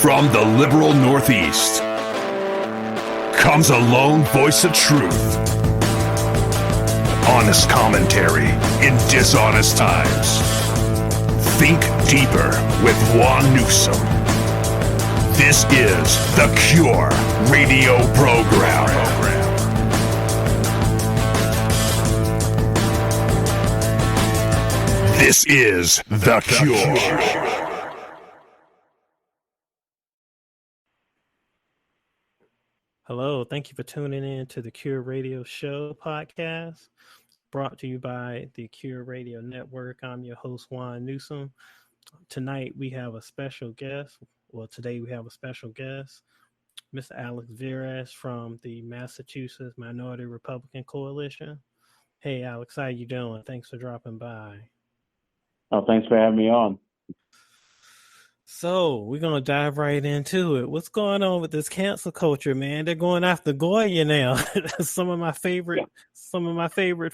From the liberal Northeast comes a lone voice of truth. Honest commentary in dishonest times. Think deeper with Juan Newsom. This is the Cure Radio Program. This is the Cure. Hello, thank you for tuning in to the Cure Radio Show podcast, brought to you by the Cure Radio Network. I'm your host, Juan Newsom. Tonight we have a special guest. Well, today we have a special guest, Mr. Alex Veras from the Massachusetts Minority Republican Coalition. Hey, Alex, how you doing? Thanks for dropping by. Oh, thanks for having me on. So we're gonna dive right into it. What's going on with this cancel culture, man? They're going after Goya now. some of my favorite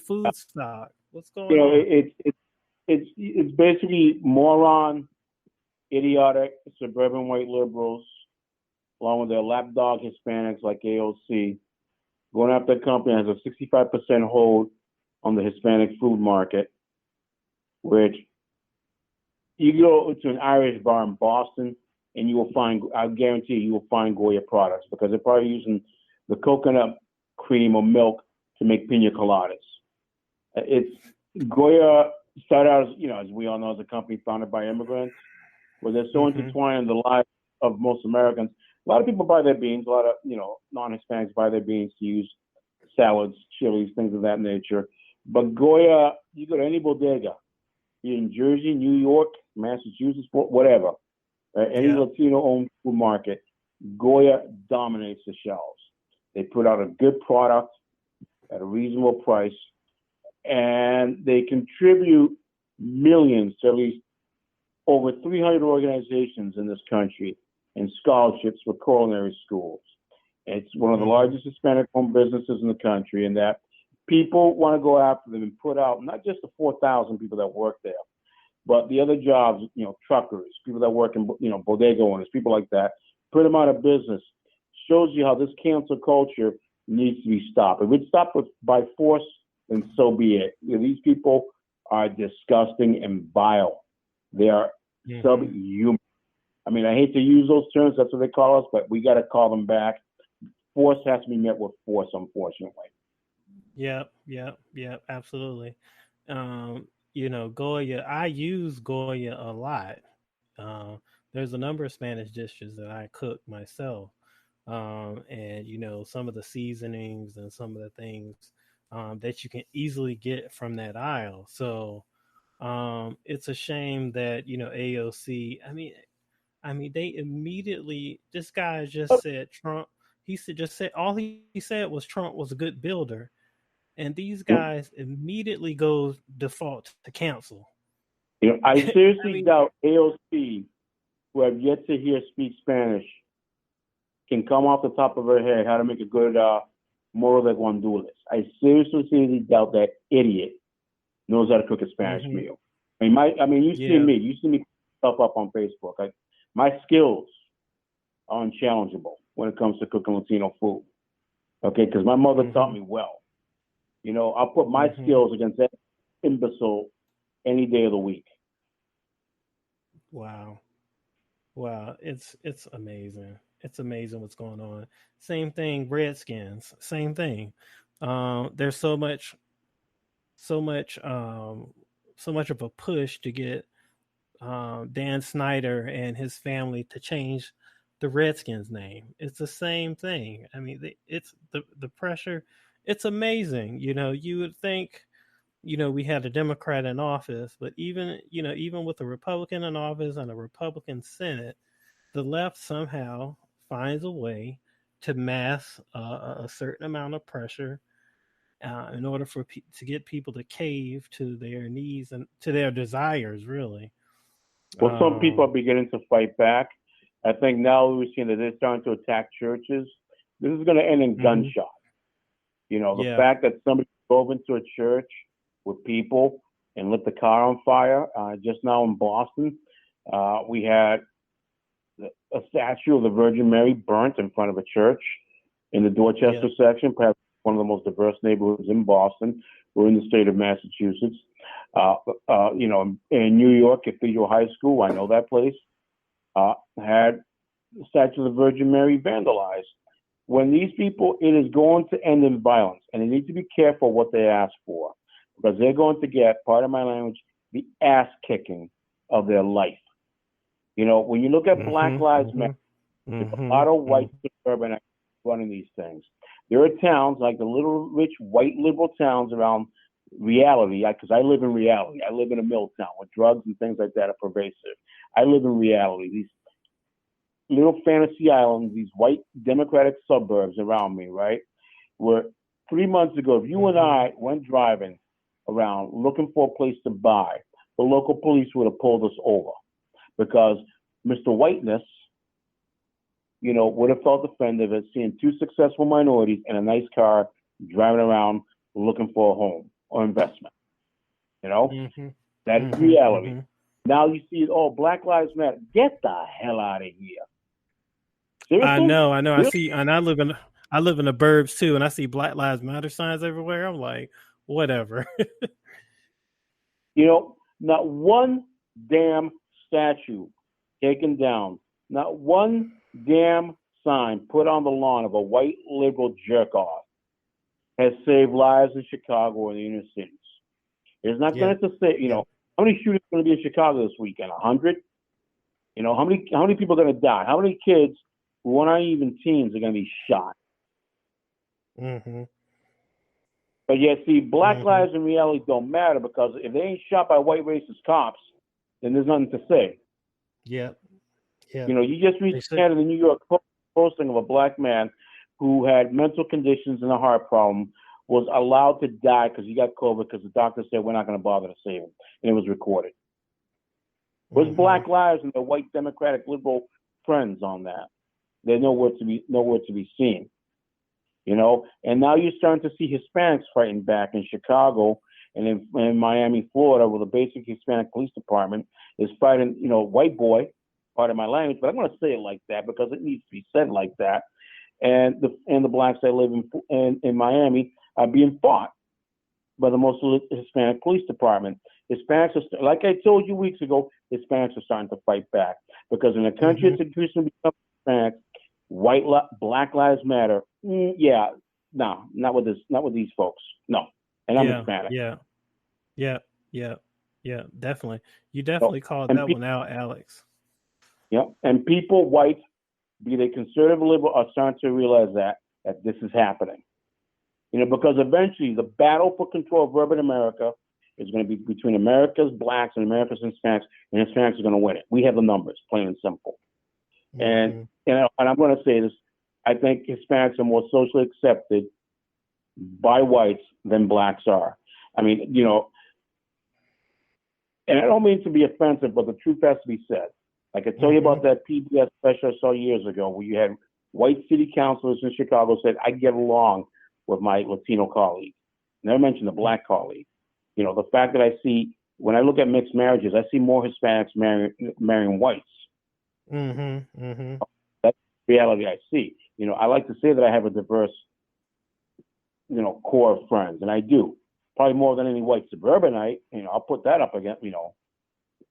food stock. What's going on? It's basically moron, idiotic suburban white liberals, along with their lapdog Hispanics like AOC, going after a company that has a 65% hold on the Hispanic food market, which you go to an Irish bar in Boston and you will find, I guarantee you will find Goya products because they're probably using the coconut cream or milk to make pina coladas. It's Goya started out as, as we all know, as a company founded by immigrants, where they're so intertwined in the lives of most Americans. A lot of people buy their beans, a lot of, non-Hispanics buy their beans to use salads, chilies, things of that nature. But Goya, you go to any bodega, in Jersey, New York, Massachusetts, whatever, any Latino-owned food market, Goya dominates the shelves. They put out a good product at a reasonable price, and they contribute millions to at least over 300 organizations in this country and scholarships for culinary schools. It's one of the largest Hispanic-owned businesses in the country, and that people want to go after them and put out not just the 4,000 people that work there, but the other jobs, truckers, people that work in, bodega owners, people like that, put them out of business. Shows you how this cancel culture needs to be stopped. If it's stopped by force, then so be it. These people are disgusting and vile. They are subhuman. I mean, I hate to use those terms. That's what they call us, but we got to call them back. Force has to be met with force, unfortunately. Yep, absolutely. Goya, I use Goya a lot. There's a number of Spanish dishes that I cook myself. And some of the seasonings and some of the things that you can easily get from that aisle. So it's a shame that, AOC, I mean, they immediately, this guy just said Trump, all he said was Trump was a good builder. And these guys immediately go default to cancel. I seriously doubt AOC, who have yet to hear speak Spanish, can come off the top of her head how to make a good moro de guandules. I seriously doubt that idiot knows how to cook a Spanish meal. You see me. You see me stuff up on Facebook. My skills are unchallengeable when it comes to cooking Latino food. Okay, because my mother taught me well. I'll put my skills against that imbecile any day of the week. Wow. It's amazing. It's amazing what's going on. Same thing, Redskins. Same thing. There's so much of a push to get Dan Snyder and his family to change the Redskins name. It's the same thing. I mean, it's the pressure. It's amazing. You would think, we had a Democrat in office, but even with a Republican in office and a Republican Senate, the left somehow finds a way to mask a certain amount of pressure in order to get people to cave to their needs and to their desires, really. Well, some people are beginning to fight back. I think now we're seeing that they're starting to attack churches. This is going to end in gunshots. The fact that somebody drove into a church with people and lit the car on fire. Just now in Boston, we had a statue of the Virgin Mary burnt in front of a church in the Dorchester section, perhaps one of the most diverse neighborhoods in Boston or in the state of Massachusetts. In New York, Cathedral High School, I know that place, had the statue of the Virgin Mary vandalized. When these people, it is going to end in violence, and they need to be careful what they ask for, because they're going to get, part of my language, the ass kicking of their life. When you look at Black Lives Matter, there's a lot of white suburbanites running these things. There are towns like the little rich white liberal towns around reality, because I live in reality. I live in a mill town where drugs and things like that are pervasive. I live in reality. These little fantasy islands, these white democratic suburbs around me, right? Where 3 months ago, if you and I went driving around looking for a place to buy, the local police would have pulled us over because Mr. Whiteness, would have felt offended at seeing two successful minorities in a nice car driving around looking for a home or investment. That is reality. Now you see, Black Lives Matter. Get the hell out of here. Seriously? I know. I see, and I live in the burbs too, and I see Black Lives Matter signs everywhere. I'm like, whatever. Not one damn statue taken down, not one damn sign put on the lawn of a white liberal jerk off has saved lives in Chicago or in the inner cities. It's not going to say, how many shootings are going to be in Chicago this weekend? 100? How many people are going to die? How many kids who are not even teens are going to be shot? But yet, see, Black lives in reality don't matter, because if they ain't shot by white racist cops, then there's nothing to say. Yeah. You just reached out in the New York posting of a black man who had mental conditions and a heart problem was allowed to die because he got COVID because the doctor said we're not going to bother to save him, and it was recorded. Where's Black Lives and the white Democratic liberal friends on that? They're nowhere to be seen. And now you're starting to see Hispanics fighting back in Chicago and in Miami, Florida, where the basic Hispanic police department is fighting, white boy, part of my language, but I'm going to say it like that because it needs to be said like that. And the blacks that live in Miami are being fought by the most Hispanic police department. Hispanics are, like I told you weeks ago, Hispanics are starting to fight back because in a country that's increasingly becoming Hispanic, Black Lives Matter. No, not with these folks. No, and I'm Hispanic. Yeah, definitely. You definitely called that one out, Alex. Yep, and people, white, be they conservative or liberal, are starting to realize that this is happening. Because eventually the battle for control of urban America is going to be between America's blacks and America's Hispanics, and Hispanics are going to win it. We have the numbers, plain and simple. And I'm going to say this: I think Hispanics are more socially accepted by whites than blacks are. I mean, and I don't mean to be offensive, but the truth has to be said. I could tell you about that PBS special I saw years ago where you had white city councilors in Chicago said, I get along with my Latino colleague. Never mentioned the black colleague. The fact that I see, when I look at mixed marriages, I see more Hispanics marrying whites. That's the reality I see. I like to say that I have a diverse, core of friends, and I do. Probably more than any white suburbanite. I'll put that up again,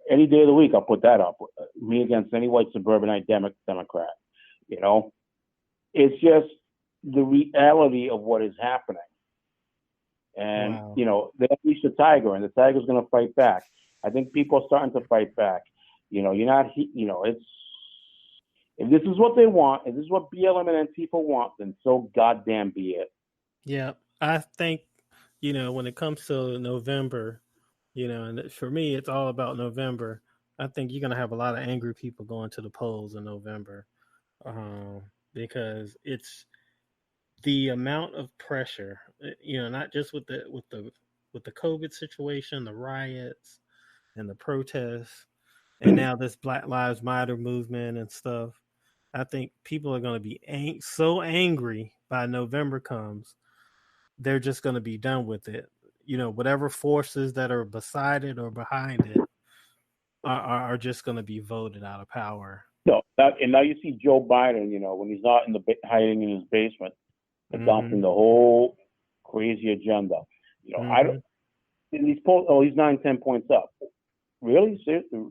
any day of the week, I'll put that up. Me against any white suburbanite Democrat. It's just the reality of what is happening. And, they unleashed the tiger, and the tiger's going to fight back. I think people are starting to fight back. It's, if this is what they want, if this is what BLM and Antifa want, then so goddamn be it. Yeah, I think, when it comes to November, and for me, it's all about November. I think you're going to have a lot of angry people going to the polls in November because it's the amount of pressure, not just with the COVID situation, the riots and the protests, and now this Black Lives Matter movement and stuff. I think people are going to be so angry by November comes, they're just going to be done with it. Whatever forces that are beside it or behind it are just going to be voted out of power. No, and now you see Joe Biden, when he's not hiding in his basement, adopting the whole crazy agenda. I don't. In these polls, he's 9-10 points up. Really? Seriously?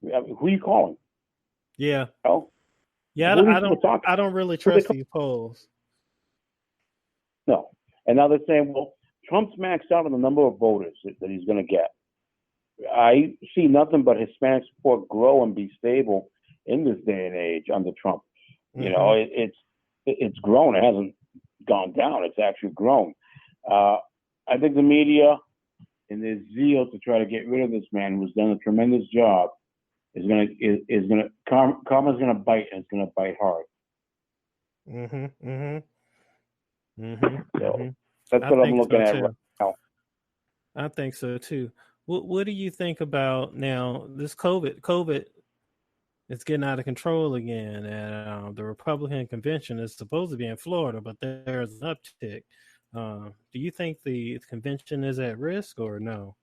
Who are you calling? Yeah. Oh. Yeah, I don't really trust these polls. No. And now they're saying, well, Trump's maxed out on the number of voters that he's going to get. I see nothing but Hispanic support grow and be stable in this day and age under Trump. It's grown. It hasn't gone down. It's actually grown. I think the media, in their zeal to try to get rid of this man who's done a tremendous job, karma's gonna bite, and it's gonna bite hard. So that's what I'm looking at right now. I think so too. What do you think about now? This COVID is getting out of control again, and the Republican convention is supposed to be in Florida, but there's an uptick. Do you think the convention is at risk or no?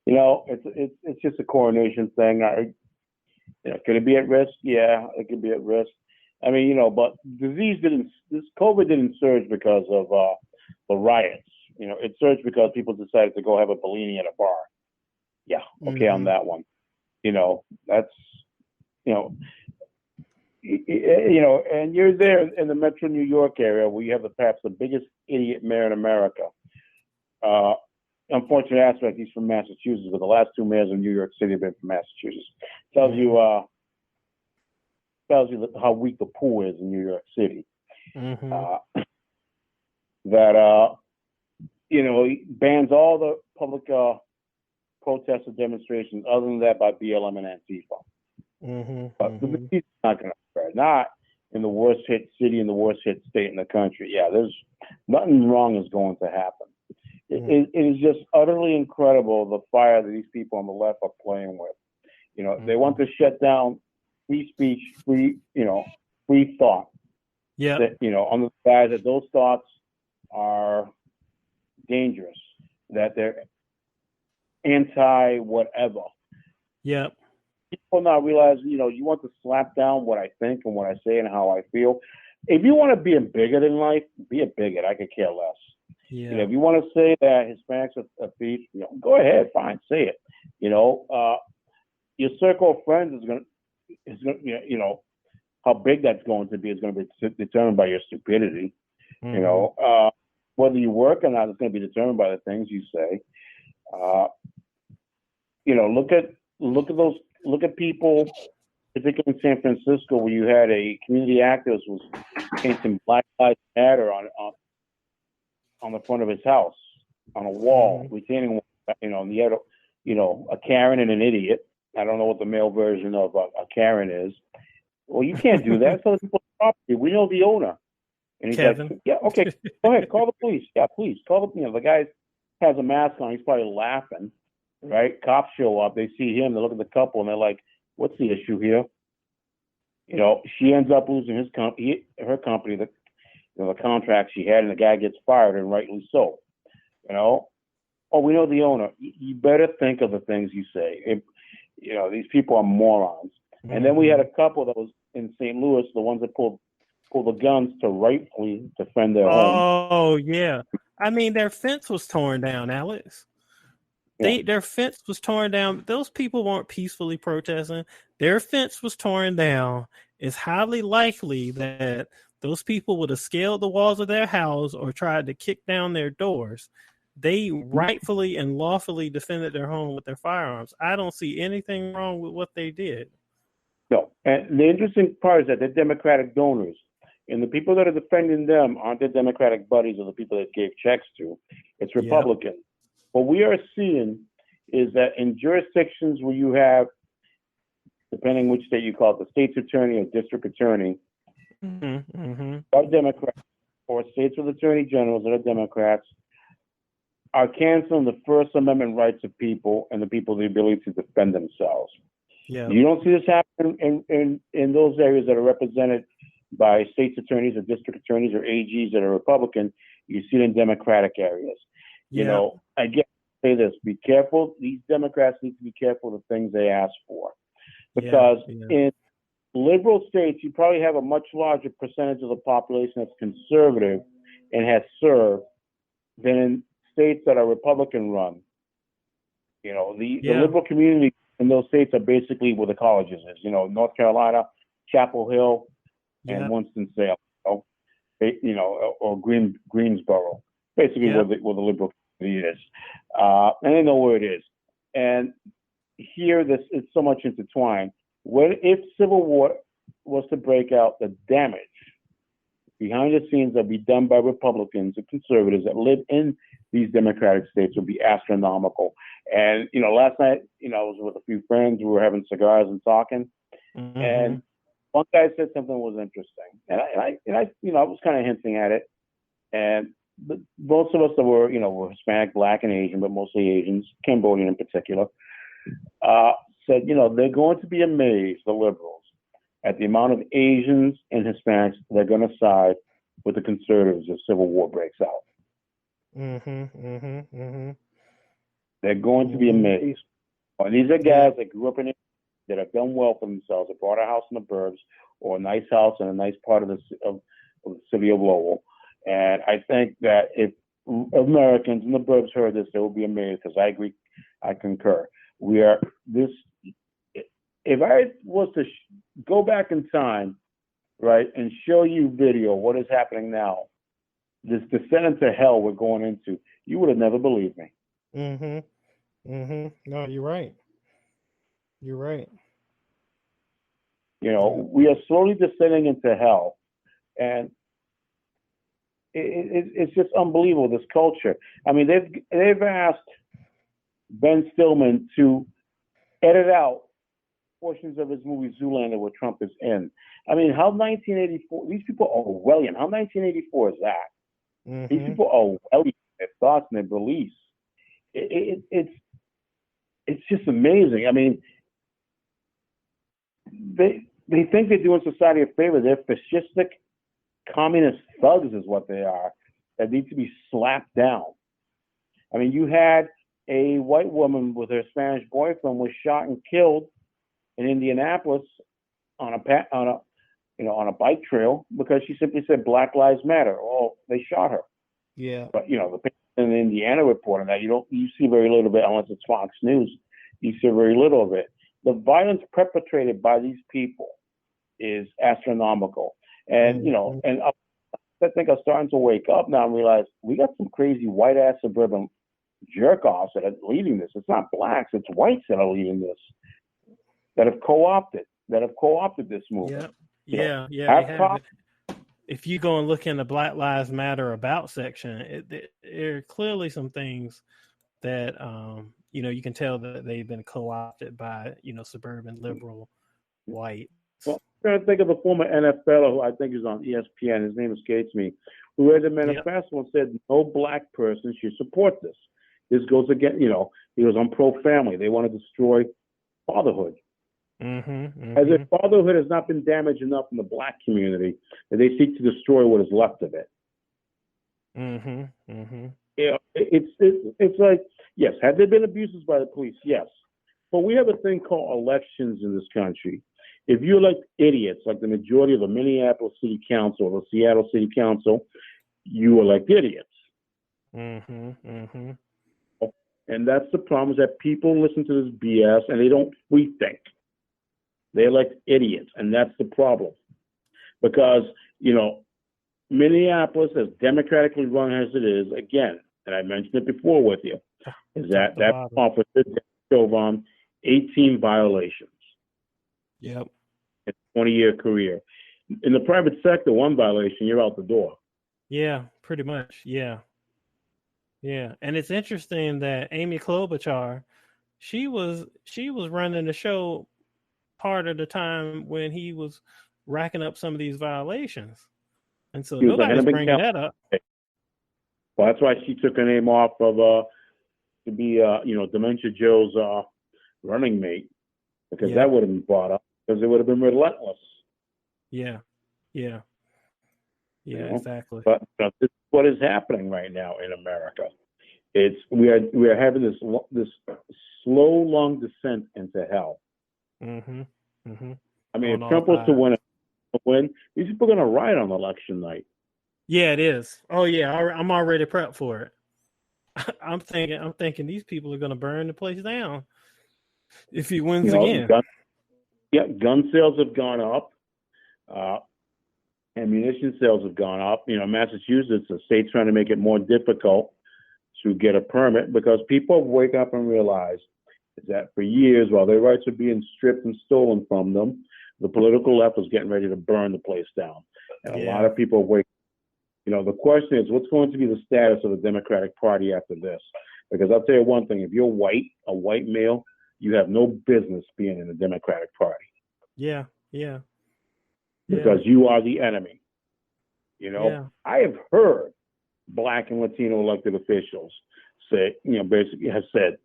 It's just a coronation thing. Could it be at risk? Yeah, it could be at risk. I mean, but this COVID didn't surge because of the riots. It surged because people decided to go have a Bellini at a bar. Yeah, okay, on that one. That's, and you're there in the Metro New York area where you have perhaps the biggest idiot mayor in America. Unfortunate aspect, he's from Massachusetts, but the last two mayors in New York City have been from Massachusetts. Tells you how weak the pool is in New York City. He bans all the public protests and demonstrations other than that by BLM and Antifa. But he's not going to spread. Not in the worst hit city, in the worst hit state in the country. Yeah, there's nothing wrong is going to happen. It is just utterly incredible, the fire that these people on the left are playing with. They want to shut down free speech, free thought. Yeah. On the side that those thoughts are dangerous, that they're anti whatever. Yep. People not realizing, you want to slap down what I think and what I say and how I feel. If you want to be a bigot in life, be a bigot. I could care less. Yeah. If you want to say that Hispanics are thieves, go ahead, fine, say it. Your circle of friends is going to, how big that's going to be is going to be determined by your stupidity. Whether you work or not is going to be determined by the things you say. Look at people, particularly in San Francisco, where you had a community activist who was painting Black Lives Matter on the front of his house, on a wall, retaining wall, and he had a Karen and an idiot. I don't know what the male version of a Karen is. Well, you can't do that. It's other people's property. We know the owner. And he's Kevin. Like, yeah, okay, go ahead, call the police. Yeah, please, call the guy has a mask on. He's probably laughing, right? Cops show up. They see him. They look at the couple, and they're like, what's the issue here? She ends up losing her company, the contract she had, and the guy gets fired, and rightly so. We know the owner. You better think of the things you say. These people are morons. And then we had a couple that was in St. Louis, the ones that pulled the guns to rightfully defend their home. Oh, yeah. I mean, their fence was torn down, Alex. Their fence was torn down. Those people weren't peacefully protesting. Their fence was torn down. It's highly likely that those people would have scaled the walls of their house or tried to kick down their doors. They rightfully and lawfully defended their home with their firearms. I don't see anything wrong with what they did. No. And the interesting part is that they're Democratic donors. And the people that are defending them aren't their Democratic buddies or the people that gave checks to. It's Republicans. Yep. What we are seeing is that in jurisdictions where you have, depending which state you call it, the state's attorney or district attorney, are Democrats, or states with attorney generals that are Democrats, are canceling the First Amendment rights of people and the people the ability to defend themselves. Yeah. You don't see this happen in those areas that are represented by state's attorneys or district attorneys or AGs that are Republican. You see it in Democratic areas. Yeah. I get to say this: be careful. These Democrats need to be careful of the things they ask for, because in liberal states, you probably have a much larger percentage of the population that's conservative and has served than in states that are Republican run. You know, the liberal community in those states are basically where the colleges is. You know, North Carolina, Chapel Hill, and Winston-Salem. Or Greensboro, basically where the liberal community is, and they know where it is. And here, this is so much intertwined. What if civil war was to break out? The damage behind the scenes that would be done by Republicans and conservatives that live in these Democratic states would be astronomical. And last night, I was with a few friends. We were having cigars and talking, and one guy said something was interesting, and I was kind of hinting at it. And most of us that were Hispanic, Black, and Asian, but mostly Asians, Cambodian in particular, said they're going to be amazed, the liberals, at the amount of Asians and Hispanics they're going to side with the conservatives if civil war breaks out. They're going to be amazed. And these are guys that grew up in it, that have done well for themselves, that bought a house in the burbs or a nice house in a nice part of the city of Lowell. And I think that if Americans in the burbs heard this, they will be amazed, because I agree, I concur. If I was to go back in time, right, and show you video what is happening now, this descent into hell we're going into, you would have never believed me. No, you're right. You're right. We are slowly descending into hell, and it's just unbelievable, this culture. I mean, they've asked Ben Stillman to edit out portions of his movie Zoolander where Trump is in. I mean, how 1984? These people are Orwellian. How 1984 is that? These people are Orwellian, their thoughts and their beliefs. It's just amazing. I mean, they think they're doing society a favor. They're fascistic, communist thugs is what they are, that need to be slapped down. I mean, you had a white woman with her Spanish boyfriend was shot and killed in Indianapolis on a bike trail because she simply said Black Lives Matter. Oh, they shot her. Yeah. But the people in Indiana reporting that you see very little of it unless it's Fox News. You see very little of it. The violence perpetrated by these people is astronomical. And and I think I'm starting to wake up now and realize we got some crazy white ass suburban jerk offs that are leading this. It's not blacks, it's whites that are leading this, that have co-opted this movement. Yeah. They have. If you go and look in the Black Lives Matter about section, there are clearly some things that you can tell that they've been co-opted by suburban liberal white. Well, I'm trying to think of a former NFLer who I think is on ESPN. His name escapes me. Who read the manifesto and said no black person should support this. This goes against, he was on pro-family. They want to destroy fatherhood. As if fatherhood has not been damaged enough in the black community that they seek to destroy what is left of it. It's like, yes, have there been abuses by the police? Yes. But we have a thing called elections in this country. If you elect idiots, like the majority of the Minneapolis City Council or the Seattle City Council, you elect idiots. And that's the problem, is that people listen to this BS and they don't free think. They elect idiots, and that's the problem. Because, Minneapolis, as democratically run as it is, again, and I mentioned it before with you, is that officer drove on 18 violations. Yep. In a 20-year career. In the private sector, one violation, you're out the door. Yeah, pretty much. Yeah. And it's interesting that Amy Klobuchar, she was running the show part of the time when he was racking up some of these violations. And so nobody's bringing that up. Well, that's why she took her name off of to be Dementia Joe's running mate, because that would have been brought up, because it would have been relentless. Yeah, exactly. But this is what is happening right now in America. We are having this slow, long descent into hell. I mean, on if all Trump was to sides. win, these people are going to riot on election night. Yeah, it is. Oh yeah, I'm already prepped for it. I'm thinking these people are going to burn the place down if he wins again. Gun sales have gone up. Ammunition sales have gone up. Massachusetts, the state's trying to make it more difficult to get a permit because people wake up and realize that for years, while their rights are being stripped and stolen from them, the political left was getting ready to burn the place down. And a lot of people wake. The question is, what's going to be the status of the Democratic Party after this? Because I'll tell you one thing: if you're a white male, you have no business being in the Democratic Party. Yeah. Because you are the enemy. I have heard Black and Latino elected officials say, basically have said,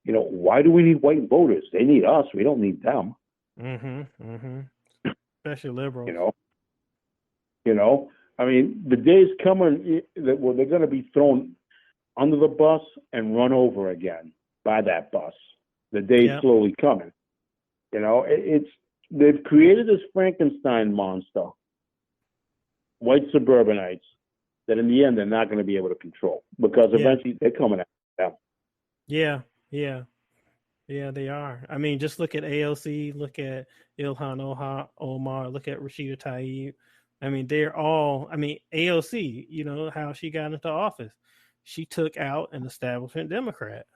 why do we need white voters? They need us. We don't need them. Especially liberals. I mean, the day's coming that they're going to be thrown under the bus and run over again by that bus. The day's slowly coming. They've created this Frankenstein monster, white suburbanites, that in the end they're not going to be able to control because eventually they're coming at them. Yeah, they are. I mean, just look at AOC, look at Ilhan Omar, look at Rashida Tlaib. I mean, they're all, AOC, how she got into office. She took out an establishment Democrat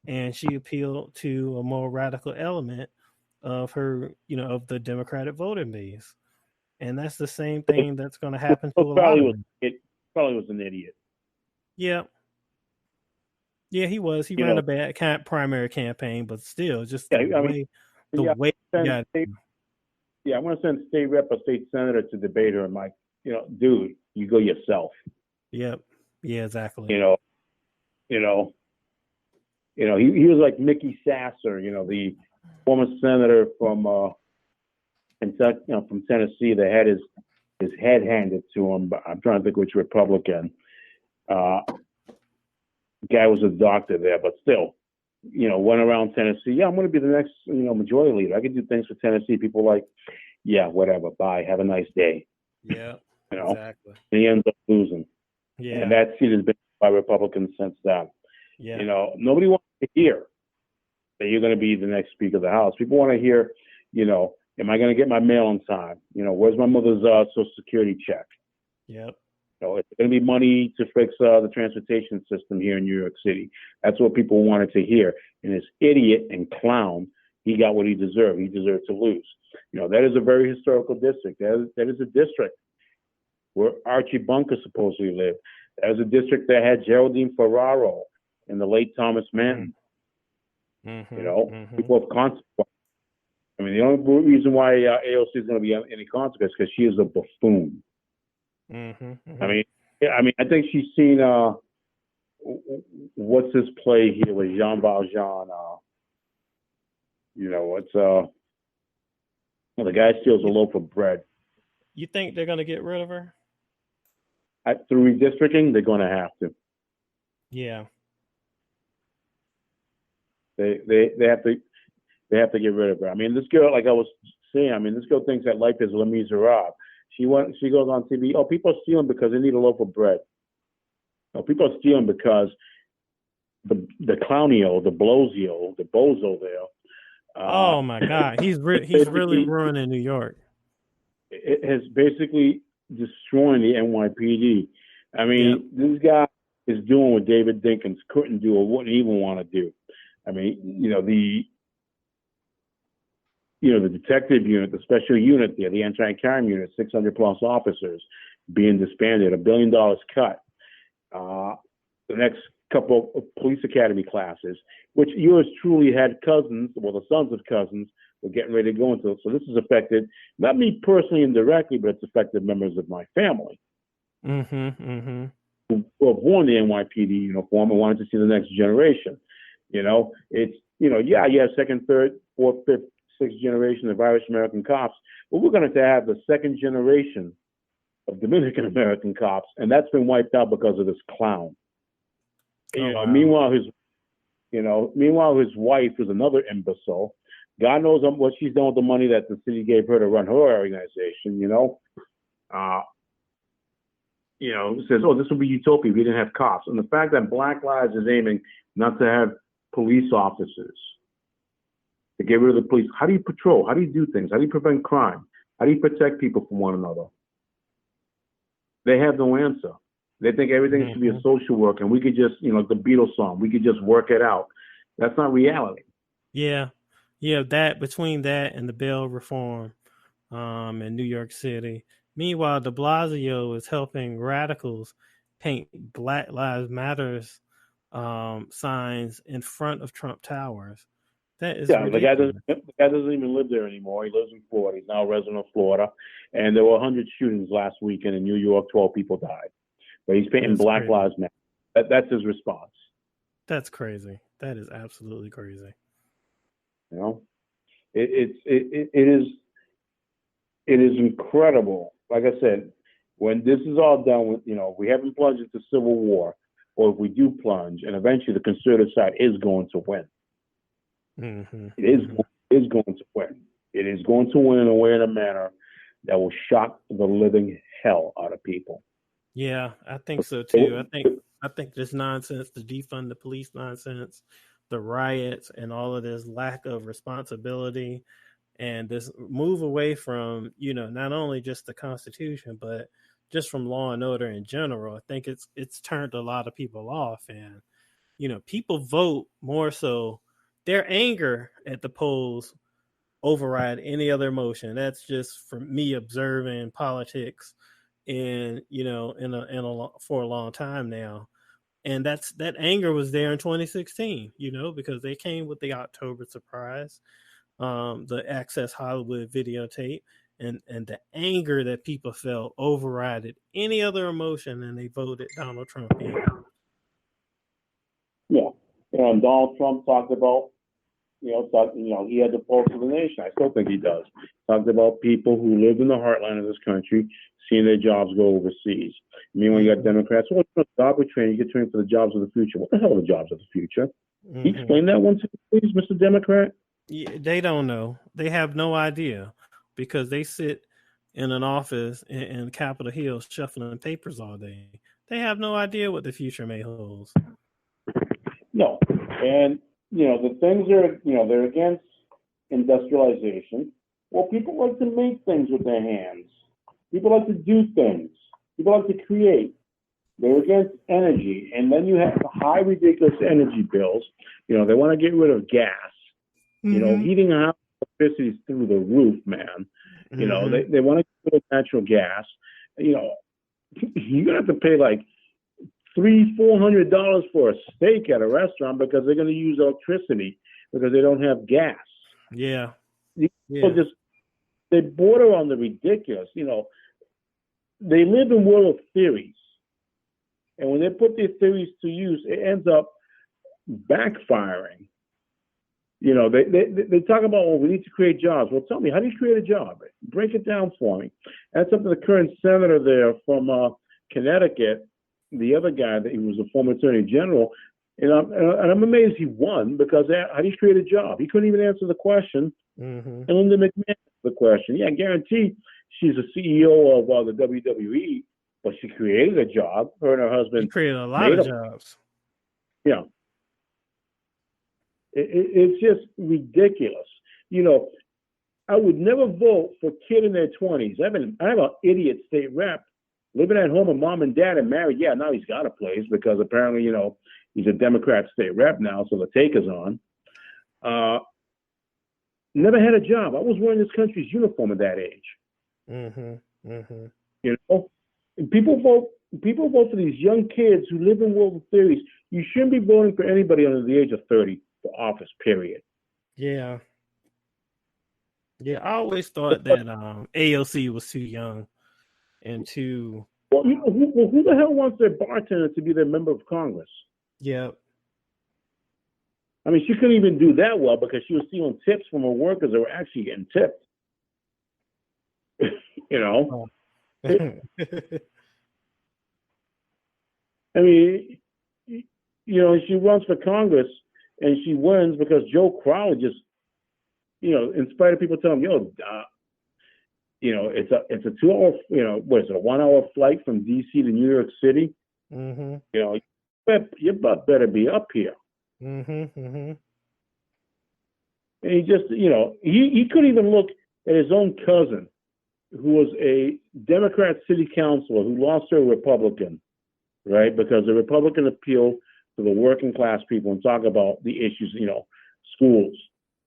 and she appealed to a more radical element of her, of the Democratic voting base. And that's the same thing that's going to happen to a lot of them. It probably was an idiot. Yeah. Yeah, he was. He ran a bad primary campaign, but still, just the way he got it. Yeah, I want to send state rep or state senator to debate her. I'm like, dude, you go yourself. Yep. Yeah, exactly. He was like Mickey Sasser, the former senator from Kentucky, from Tennessee, that had his head handed to him. But I'm trying to think which Republican. Guy was a doctor there, but still, went around Tennessee. Yeah, I'm going to be the next, majority leader. I can do things for Tennessee. People like, yeah, whatever. Bye. Have a nice day. Yeah, exactly. And he ends up losing. Yeah. And that seat has been by Republicans since then. Yeah. Nobody wants to hear that you're going to be the next Speaker of the House. People want to hear, am I going to get my mail on time? Where's my mother's Social Security check? Yep. It's going to be money to fix the transportation system here in New York City. That's what people wanted to hear. And this idiot and clown, he got what he deserved. He deserved to lose. That is a very historical district. That is a district where Archie Bunker supposedly lived. That was a district that had Geraldine Ferraro and the late Thomas Manton. People of consequence. I mean, the only reason why AOC is going to be any consequence is because she is a buffoon. I mean, I think she's seen what's this play here with Jean Valjean? The guy steals a loaf of bread. You think they're going to get rid of her? Through redistricting, they're going to have to. Yeah. They have to get rid of her. I mean, this girl, like I was saying, this girl thinks that life is Les Miserables. She goes on TV. Oh, people are stealing because they need a loaf of bread. No, people are stealing because the clownio, the blowsio, the bozo there. Oh my God, he's really ruining New York. It has basically destroying the NYPD. I mean, This guy is doing what David Dinkins couldn't do or wouldn't even want to do. I mean, the detective unit, the special unit there, the anti-crime unit, 600 plus officers being disbanded, $1 billion cut. The next couple of police academy classes, which yours truly had cousins, well, the sons of cousins were getting ready to go into. So this has affected, not me personally indirectly, but it's affected members of my family who were born in the NYPD uniform and wanted to see the next generation. It's, you have second, third, fourth, fifth, sixth generation of Irish American cops, but we're going to have the second generation of Dominican American cops, and that's been wiped out because of this clown. Wow. Meanwhile, his wife is another imbecile God knows what she's done with the money that the city gave her to run her organization. Says, "Oh, this would be utopia if we didn't have cops." And the fact that Black Lives is aiming not to have police officers, to get rid of the police. How do you patrol? How do you do things? How do you prevent crime? How do you protect people from one another? They have no answer. They think everything should be a social work, and we could just, the Beatles song, we could just work it out. That's not reality. Yeah. That between that and the bail reform in New York City. Meanwhile, de Blasio is helping radicals paint Black Lives Matters signs in front of Trump Towers. That is ridiculous. The guy doesn't even live there anymore. He lives in Florida. He's now a resident of Florida. And there were 100 shootings last weekend in New York. 12 people died. But he's painting Black Lives Matter. That's his response. That's crazy. That is absolutely crazy. It is incredible. Like I said, when this is all done with, we haven't plunged into civil war, or if we do plunge, and eventually the conservative side is going to win. It is going to win. It is going to win in a way, in a manner that will shock the living hell out of people. Yeah, I think so too. I think this nonsense, the defund the police nonsense, the riots, and all of this lack of responsibility, and this move away from, not only just the Constitution, but just from law and order in general. I think it's turned a lot of people off, and people vote more so. Their anger at the polls override any other emotion. That's just from me observing politics for a long time now. And that anger was there in 2016, because they came with the October surprise, the Access Hollywood videotape, and the anger that people felt overrided any other emotion, and they voted Donald Trump in. Yeah. And Donald Trump talked about, he had the pulse of the nation. I still think he does. Talked about people who live in the heartland of this country seeing their jobs go overseas. Meanwhile, you got Democrats, job training, you get trained for the jobs of the future. What the hell are the jobs of the future? Can you explain that one to me, please, Mr. Democrat? Yeah, they don't know. They have no idea, because they sit in an office in Capitol Hill shuffling papers all day. They have no idea what the future may hold. No. And, the things are, they're against industrialization. Well, people like to make things with their hands. People like to do things. People like to create. They're against energy. And then you have the high, ridiculous energy bills. They want to get rid of gas. Heating a house electricity is through the roof, man. They want to get rid of natural gas. You're going to have to pay like $300-400 for a steak at a restaurant because they're going to use electricity because they don't have gas. Yeah. They border on the ridiculous. They live in world of theories. And when they put their theories to use, it ends up backfiring. They talk about, we need to create jobs. Well, tell me, how do you create a job? Break it down for me. That's up to the current senator there from Connecticut, the other guy that he was a former attorney general. And I'm amazed he won, because how do you create a job? He couldn't even answer the question. And Linda McMahon answered the question. Yeah, I guarantee she's a CEO of the WWE, but she created a job. Her and her husband. She created a lot of jobs. Yeah. It's just ridiculous. I would never vote for a kid in their 20s. I have an idiot state rep living at home with mom and dad and married. Yeah, now he's got a place because apparently, he's a Democrat state rep now, so the take is on. Never had a job. I was wearing this country's uniform at that age. People vote for these young kids who live in world theories. You shouldn't be voting for anybody under the age of 30 for office, period. Yeah. I always thought that AOC was too young and too. Well, who the hell wants their bartender to be their member of Congress? Yeah. I mean, she couldn't even do that well because she was stealing tips from her workers that were actually getting tipped. I mean, she runs for Congress and she wins because Joe Crowley just in spite of people telling them, it's a 2 hour, what is it, a 1 hour flight from DC to New York City? Mm-hmm. Your butt better be up here. Mm-hmm. Mm-hmm. And he just, he couldn't even look at his own cousin, who was a Democrat city councilor who lost to a Republican, right? Because the Republican appealed to the working class people and talk about the issues, schools,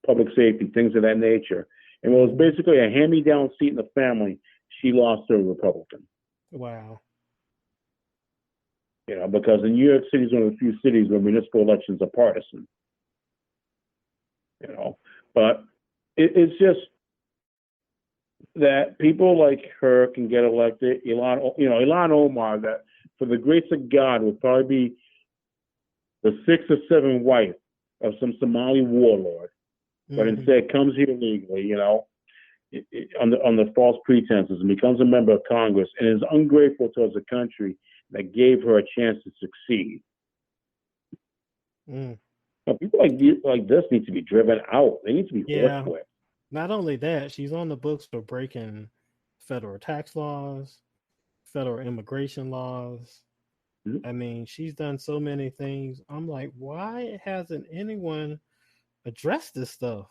public safety, things of that nature. And it was basically a hand-me-down seat in the family. She lost to a Republican. Wow. Because in New York City is one of the few cities where municipal elections are partisan. But it's just that people like her can get elected. Ilhan Omar, that for the grace of God would probably be the 6th or 7th wife of some Somali warlord, but instead comes here legally, on the false pretenses, and becomes a member of Congress, and is ungrateful towards a country that gave her a chance to succeed. Now, people like this need to be driven out. They need to be horsewhipped. Not only that, she's on the books for breaking federal tax laws, federal immigration laws. I mean, she's done so many things. I'm like, why hasn't anyone addressed this stuff?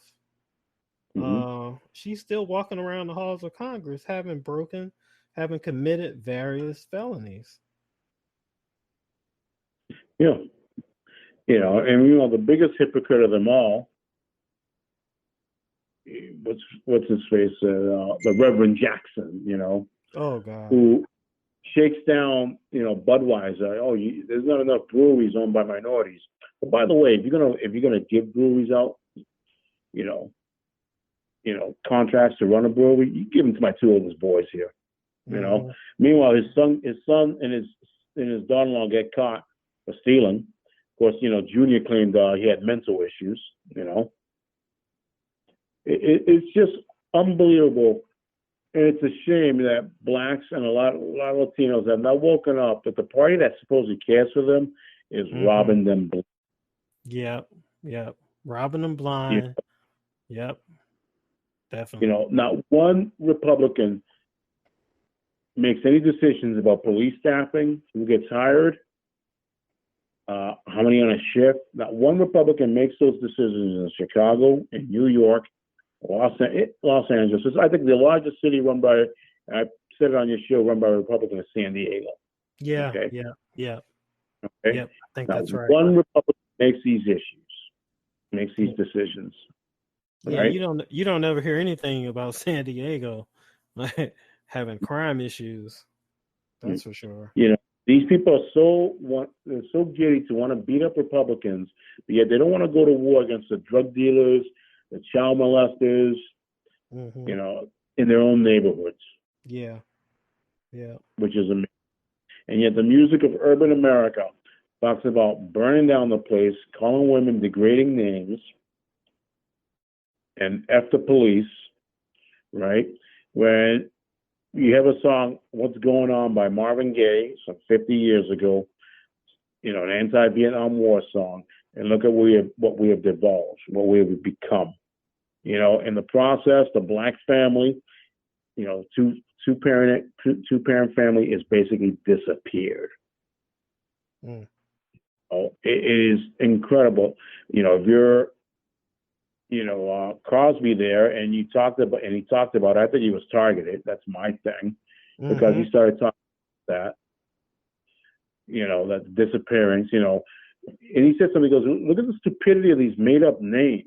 She's still walking around the halls of Congress having committed various felonies. Yeah. And the biggest hypocrite of them all, what's his face, the Reverend Jackson, Oh God. who shakes down, Budweiser. Oh, there's not enough breweries owned by minorities. But by the way, if you're gonna give breweries out, contracts to run a brewery, you give them to my 2 oldest boys here. Meanwhile, his son and his daughter-in-law get caught for stealing. Of course, Junior claimed he had mental issues. It's just unbelievable, and it's a shame that blacks and a lot of Latinos have not woken up that the party that supposedly cares for them is robbing them blind. Yep, robbing them blind. Yep, definitely. Not one Republican makes any decisions about police staffing, who gets hired, how many on a shift. Not one Republican makes those decisions in Chicago, in New York, Los Angeles. I think the largest city run by, I said it on your show, run by a Republican is San Diego. Yeah, okay? Yeah. Okay? Yep, I think Not that's right. one Republican makes these decisions. Yeah, right? you don't ever hear anything about San Diego having crime issues. That's for sure. These people are they're so giddy to want to beat up Republicans, but yet they don't want to go to war against the drug dealers, the child molesters, in their own neighborhoods. Yeah. Which is amazing. And yet the music of urban America talks about burning down the place, calling women degrading names, and F the police, right? When you have a song, What's Going On by Marvin Gaye, some 50 years ago, an anti-Vietnam War song, and look at what we have divulged, what we have become. In the process, the black family, two-parent family is basically disappeared. It is incredible. If you're, Crosby there, and he talked about, I think he was targeted. That's my thing, because he started talking about that, that disappearance, and he said something. He goes, look at the stupidity of these made-up names.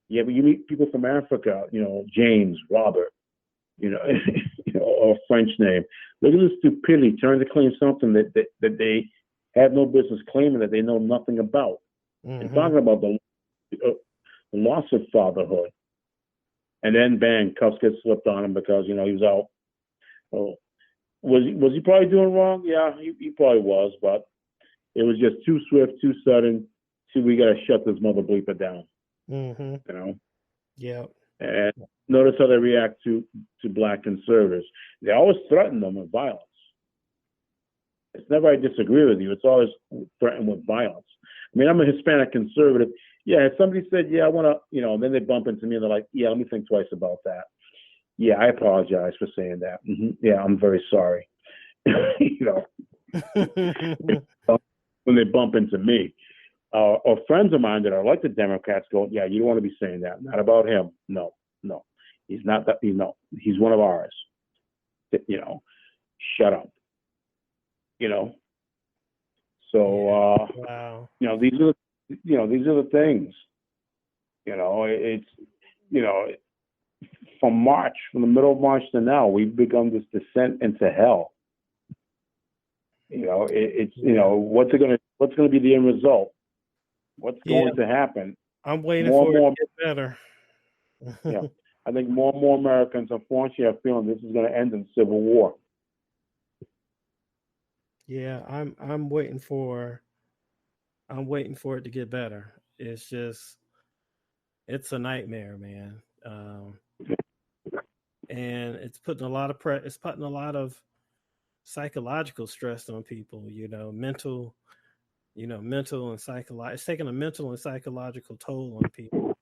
Yeah, but you meet people from Africa, James, Robert, or a French name. Look at the stupidity, trying to claim something that they have no business claiming, that they know nothing about. And talking about the loss of fatherhood. And then bang, cuffs get slipped on him because, he was out. Oh, was he probably doing wrong? Yeah, he probably was, but it was just too swift, too sudden. We got to shut this mother bleeper down. Yeah. And notice how they react to black conservatives. They always threaten them with violence. It's never I disagree with you. It's always threatened with violence. I mean, I'm a Hispanic conservative, Yeah, if somebody said, yeah, I want to, and then they bump into me and they're like, yeah, let me think twice about that. Yeah, I apologize for saying that. Yeah, I'm very sorry. When they bump into me. Or friends of mine that are like the Democrats go, yeah, you don't want to be saying that. Not about him. No. He's not that. He's one of ours. Shut up. So, wow. these are the things. It's from the middle of March to now, we've begun this descent into hell. What's going to be the end result? What's going to happen? I'm waiting for it to get better. Yeah, I think more and more Americans, unfortunately, are feeling this is going to end in civil war. Yeah, I'm waiting for it to get better. It's a nightmare, man. And it's putting a lot of psychological stress on people. Mental and psychological. It's taking a mental and psychological toll on people.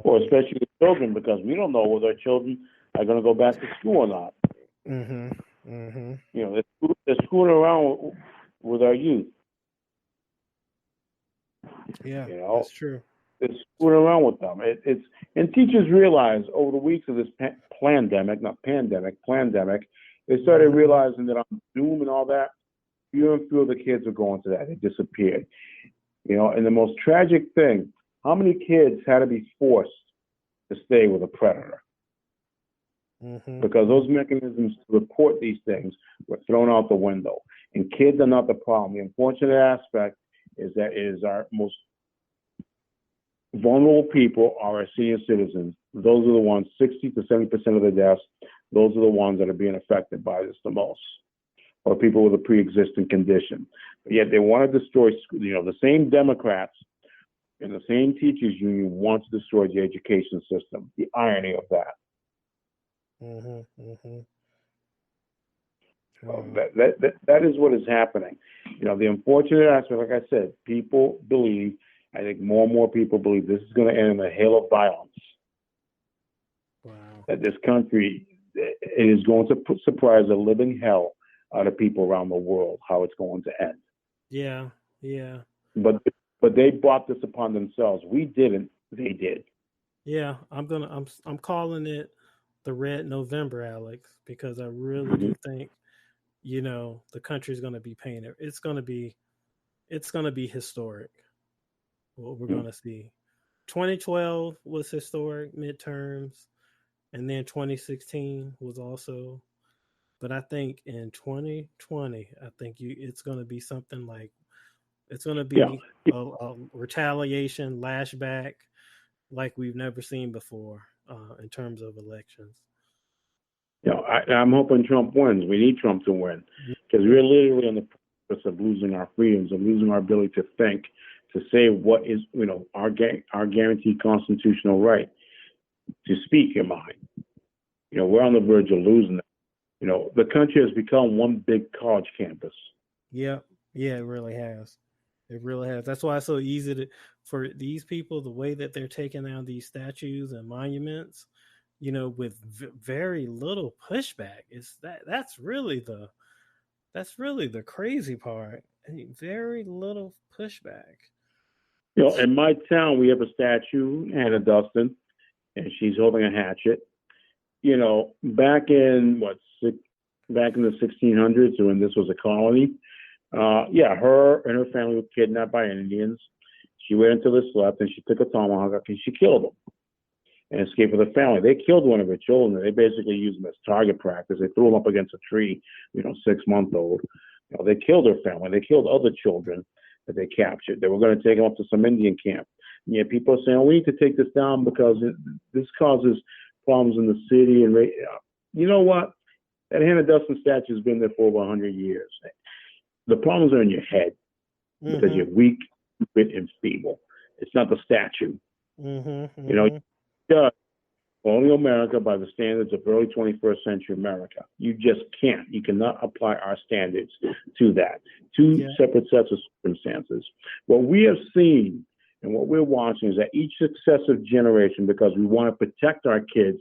Well, especially the children, because we don't know whether our children are going to go back to school or not. They're screwing around with our youth. Yeah, that's true. They're screwing around with them. And teachers realize over the weeks of this pandemic, they started realizing that on Zoom and all that, fewer and fewer of the kids are going to that. They disappeared. And the most tragic thing, how many kids had to be forced to stay with a predator? Because those mechanisms to report these things were thrown out the window. And kids are not the problem. The unfortunate aspect is that it is our most vulnerable people are our senior citizens. Those are the ones, 60 to 70% of the deaths, those are the ones that are being affected by this the most, or people with a pre-existing condition. But yet they want to destroy, the same Democrats and the same teachers union want to destroy the education system. The irony of that. That is what is happening. The unfortunate aspect, like I said, people believe, I think more and more people believe this is going to end in a hail of violence. Wow. That this country, it is going to surprise the living hell out of people around the world, how it's going to end. Yeah. But they brought this upon themselves. We didn't, they did. Yeah, I'm calling it the Red November, Alex, because I really do think, the country's going to be painted. It's going to be historic. What we're going to see. 2012 was historic midterms, and then 2016 was also. But I think in 2020, it's going to be something like, it's going to be a retaliation, lashback, like we've never seen before in terms of elections. I'm hoping Trump wins. We need Trump to win, because we're literally on the process of losing our freedoms, of losing our ability to think, to say what is, our guaranteed constitutional right to speak your mind. We're on the verge of losing it. The country has become one big college campus. Yeah, it really has. It really has. That's why it's so easy for these people, the way that they're taking down these statues and monuments, with very little pushback. That's really the crazy part. Very little pushback. In my town, we have a statue, Hannah Dustin, and she's holding a hatchet. Back in the 1600s, when this was a colony, her and her family were kidnapped by Indians. She waited until they slept, and she took a tomahawk and she killed them and escaped with her family. They killed one of her children. They basically used them as target practice. They threw them up against a tree, 6-month-old. They killed her family. They killed other children that they captured. They were going to take them up to some Indian camp. And yet people are saying, we need to take this down because this causes problems in the city. And you know what? That Hannah Dustin statue has been there for over 100 years. The problems are in your head because you're weak, stupid, and feeble. It's not the statue. Judge colonial America by the standards of early 21st century America. You just can't. You cannot apply our standards to that. Two separate sets of circumstances. What we have seen And what we're watching is that each successive generation, because we want to protect our kids,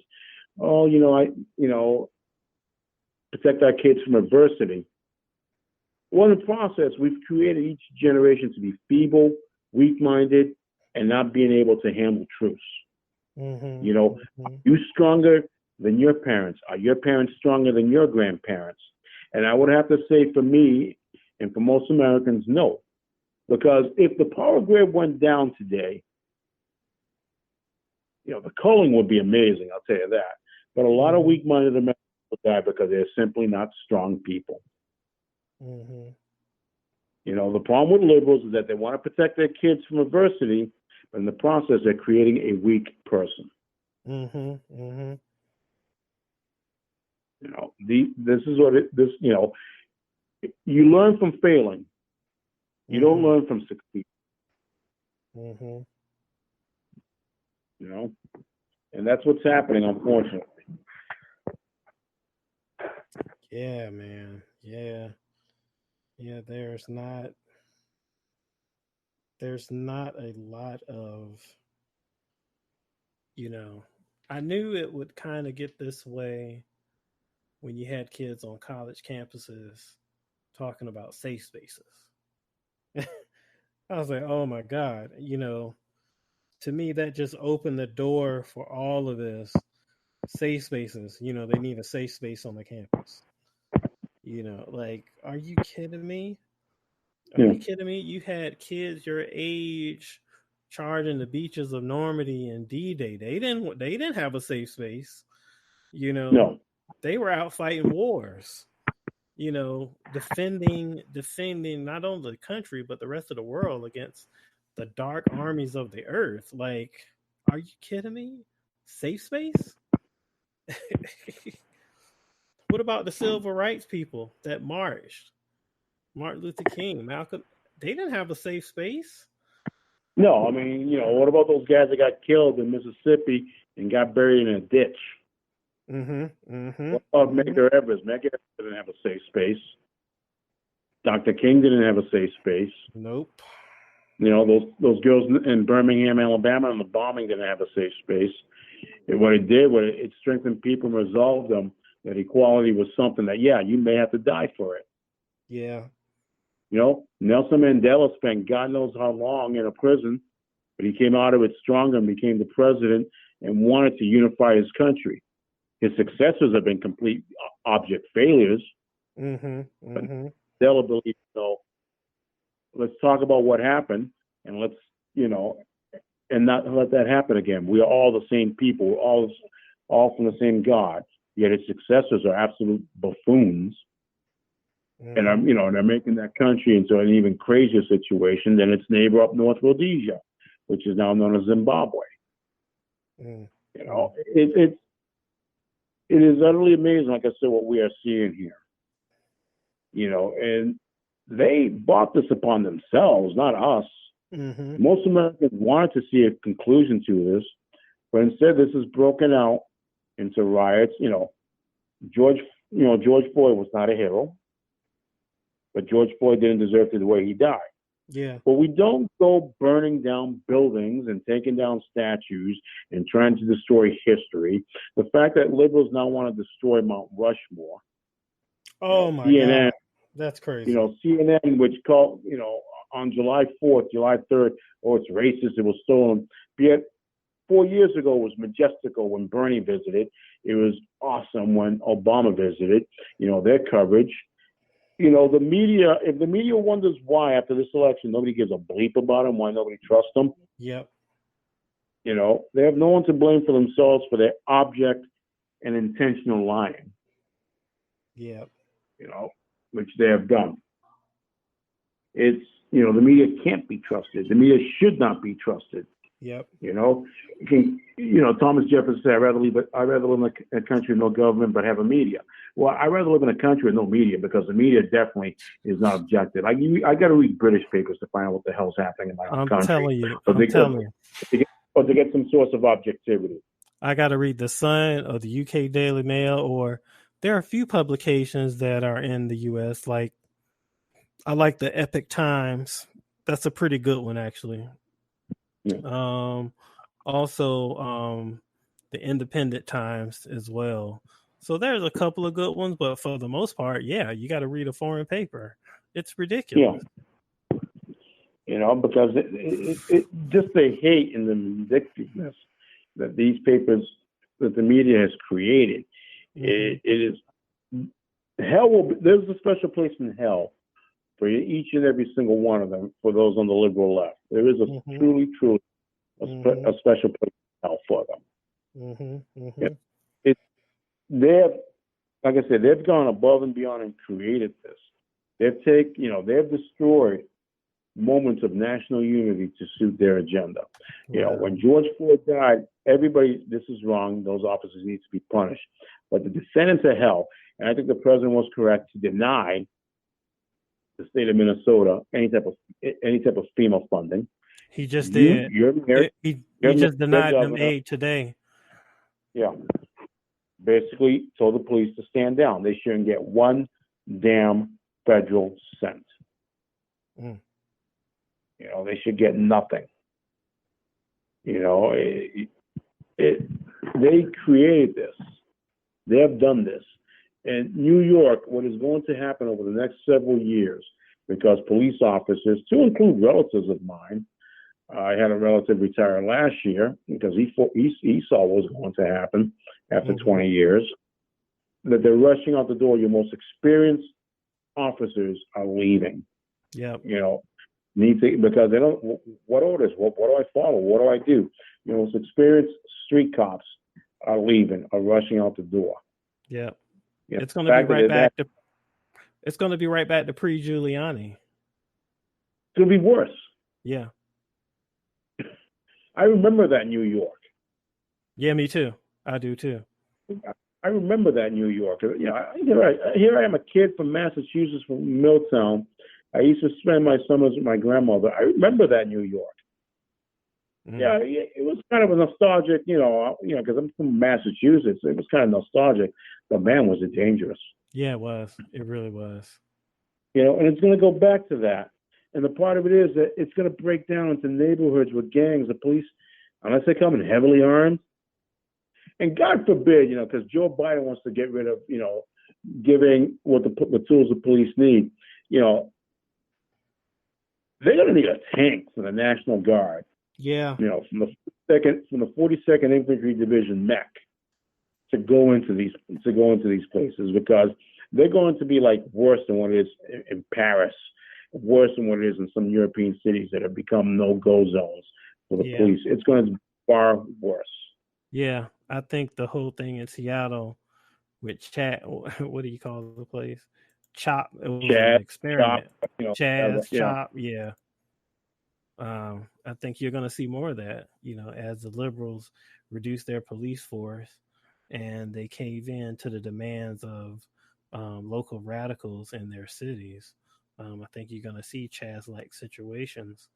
protect our kids from adversity. Well, in the process, we've created each generation to be feeble, weak-minded, and not being able to handle truths. Mm-hmm. Are you stronger than your parents? Are your parents stronger than your grandparents? And I would have to say, for me and for most Americans, no. Because if the power grid went down today, the culling would be amazing, I'll tell you that. But a lot of weak-minded Americans will die because they're simply not strong people. Mm-hmm. The problem with liberals is that they want to protect their kids from adversity, but in the process, they're creating a weak person. Mm-hmm. Mm-hmm. This is what you learn from failing. You don't learn from succeeding. Mm-hmm. And that's what's happening, unfortunately. Yeah, man. Yeah. There's not a lot of, I knew it would kind of get this way when you had kids on college campuses talking about safe spaces. I was like, oh my God, to me, that just opened the door for all of this. Safe spaces, they need a safe space on the campus. Are you kidding me? Are you kidding me? You had kids your age charging the beaches of Normandy and D-Day. They didn't have a safe space. No. They were out fighting wars. Defending not only the country but the rest of the world against the dark armies of the earth. Are you kidding me? Safe space? What about the civil rights people that marched? Martin Luther King, Malcolm, they didn't have a safe space. No, I mean, what about those guys that got killed in Mississippi and got buried in a ditch? What about Medgar Evers? Medgar Evers didn't have a safe space. Dr. King didn't have a safe space. Nope. Those girls in Birmingham, Alabama, and the bombing didn't have a safe space. What it did was it strengthened people and resolved them that equality was something that, you may have to die for it. Yeah. Nelson Mandela spent God knows how long in a prison, but he came out of it stronger and became the president and wanted to unify his country. His successors have been complete object failures. But Mandela believed, let's talk about what happened and let's, and not let that happen again. We are all the same people. We're all from the same God. Yet his successors are absolute buffoons. And they're making that country into an even crazier situation than its neighbor up north, Rhodesia, which is now known as Zimbabwe. It is utterly amazing, like I said, what we are seeing here. And they brought this upon themselves, not us. Most Americans wanted to see a conclusion to this, but instead this is broken out into riots. George Floyd was not a hero. But George Floyd didn't deserve to the way he died. Yeah. But we don't go burning down buildings and taking down statues and trying to destroy history. The fact that liberals now want to destroy Mount Rushmore. Oh my CNN, God. That's crazy. CNN, which called, on July 4th, July 3rd, it's racist, it was stolen. Yet 4 years ago it was majestical when Bernie visited. It was awesome when Obama visited, their coverage. The media, if the media wonders why after this election nobody gives a bleep about them, why nobody trusts them. Yep. They have no one to blame for themselves for their object and intentional lying. Yep. Which they have done. It's, the media can't be trusted. The media should not be trusted. Yep. Thomas Jefferson said, I'd rather live in a country with no government but have a media. Well, I'd rather live in a country with no media because the media definitely is not objective. I got to read British papers to find out what the hell's happening in my country. I'm telling you. Or to get some source of objectivity. I got to read The Sun or the UK Daily Mail, or there are a few publications that are in the US. I like the Epic Times. That's a pretty good one, actually. Also, the Independent Times as well. So there's a couple of good ones, but for the most part, yeah, you got to read a foreign paper. It's ridiculous. Because it just the hate and the vindictiveness that these papers, that the media has created. It is hell. There's a special place in hell for each and every single one of them, for those on the liberal left. There is a truly a special place in hell for them. They have, like I said, they've gone above and beyond and created this. They've destroyed moments of national unity to suit their agenda. When George Floyd died, everybody, this is wrong. Those officers need to be punished. But the descendants of hell, and I think the president was correct to deny the state of Minnesota any type of FEMA funding. He just did. He just denied them aid today. Yeah. Basically told the police to stand down. They shouldn't get one damn federal cent. They should get nothing. They created this. They have done this. And New York, what is going to happen over the next several years, because police officers, to include relatives of mine, I had a relative retire last year because he saw what was going to happen after 20 years, that they're rushing out the door. Your most experienced officers are leaving. Yeah. Because they don't, what orders? What do I follow? What do I do? Most experienced street cops are leaving, are rushing out the door. Yeah. It's going to be right back to, it's going to be right back to pre-Giuliani. It's going to be worse. Yeah. I remember that New York. Yeah, me too. I do too. I remember that New York. Here I am, a kid from Massachusetts, from Milltown. I used to spend my summers with my grandmother. I remember that New York. Yeah, it was kind of a nostalgic, because I'm from Massachusetts. It was kind of nostalgic, but man, was it dangerous. Yeah, it was. It really was. And it's going to go back to that. And the part of it is that it's going to break down into neighborhoods with gangs. The police, unless they come in heavily armed, and God forbid, because Joe Biden wants to get rid of, giving what the tools the police need. They're going to need a tank for the National Guard. Yeah. From the 42nd Infantry Division MEC to go into these places, because they're going to be like worse than what it is in Paris, worse than what it is in some European cities that have become no-go zones for the police. It's going to be far worse. Yeah. I think the whole thing in Seattle with what do you call the place? Chop. It was an experiment. Chop. Yeah. I think you're going to see more of that, as the liberals reduce their police force and they cave in to the demands of local radicals in their cities. I think you're going to see Chaz-like situations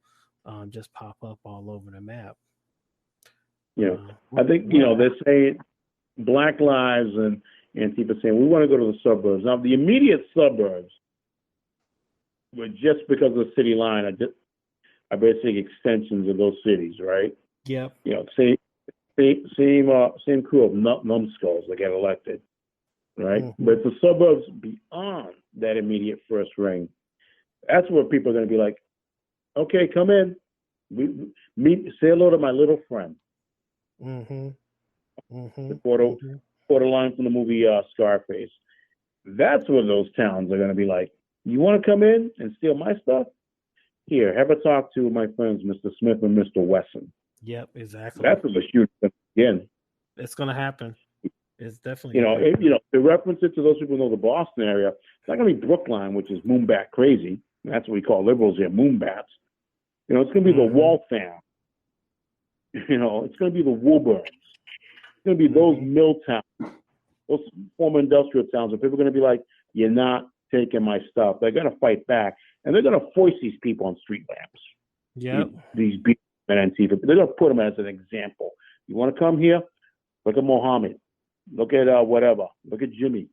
just pop up all over the map. I think, they're saying Black Lives and Antifa saying, we want to go to the suburbs. Now, the immediate suburbs were just because of the city line are basically extensions of those cities, right? Yeah. Same crew of numbskulls that get elected, right? But it's the suburbs beyond that immediate first ring. That's where people are going to be like, okay, come in. Say hello to my little friend. The quarter line from the movie Scarface. That's where those towns are going to be like, you want to come in and steal my stuff? Here, have a talk to my friends, Mr. Smith and Mr. Wesson. Yep, exactly. That's where the shooting again. It's going to happen. It's definitely. To reference it to those people who know the Boston area, it's not going to be Brookline, which is moonbat crazy. That's what we call liberals here, moonbats. It's going to be the Waltham. It's going to be the Woburns. It's going to be those mill towns, those former industrial towns where people are going to be like, you're not taking my stuff. They're going to fight back, and they're going to foist these people on street lamps. Yeah. These people and Antifa. They're going to put them as an example. You want to come here? Look at Mohammed. Look at whatever. Look at Jimmy.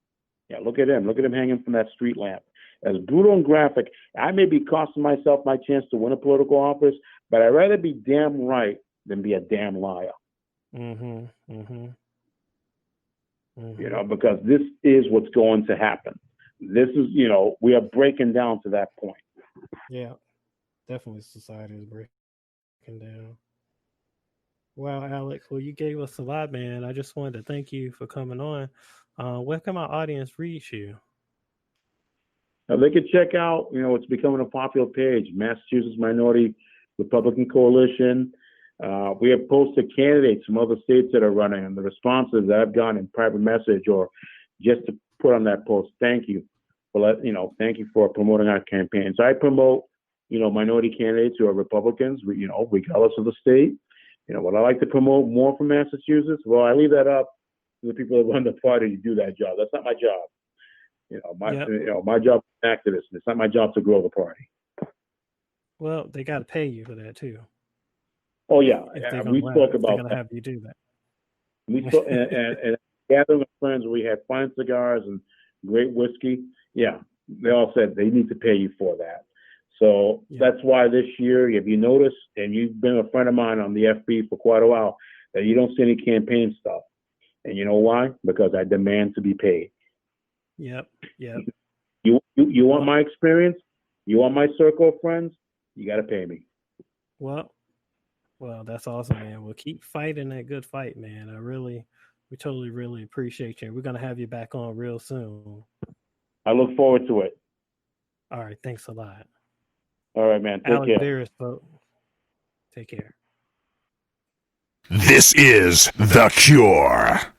Yeah, look at him. Look at him hanging from that street lamp. as brutal and graphic. I may be costing myself my chance to win a political office, but I'd rather be damn right than be a damn liar. Because this is what's going to happen. This is, we are breaking down to that point. Yeah, definitely society is breaking down. Wow, Alex. Well, you gave us a lot, man. I just wanted to thank you for coming on. Where can my audience reach you? Now, they can check out, it's becoming a popular page, Massachusetts Minority Republican Coalition. We have posted candidates from other states that are running, and the responses that I've gotten in private message or just to put on that post, thank you thank you for promoting our campaign. So I promote, minority candidates who are Republicans, regardless of the state. Would I like to promote more from Massachusetts? Well, I leave that up to the people that run the party to do that job. That's not my job. My job is an activist. It's not my job to grow the party. Well, they got to pay you for that too. Oh yeah, we spoke about that. They're going to have you do that. We spoke, and gathering of friends, we had fine cigars and great whiskey. Yeah, they all said they need to pay you for that. So that's why this year, if you notice, and you've been a friend of mine on the FB for quite a while, that you don't see any campaign stuff. And you know why? Because I demand to be paid. Yep. You want my experience? You want my circle of friends? You got to pay me. Well, that's awesome, man. We'll keep fighting that good fight, man. We totally, really appreciate you. We're going to have you back on real soon. I look forward to it. All right. Thanks a lot. All right, man. Take Alex care. Veras, folks. Take care. This is The Cure.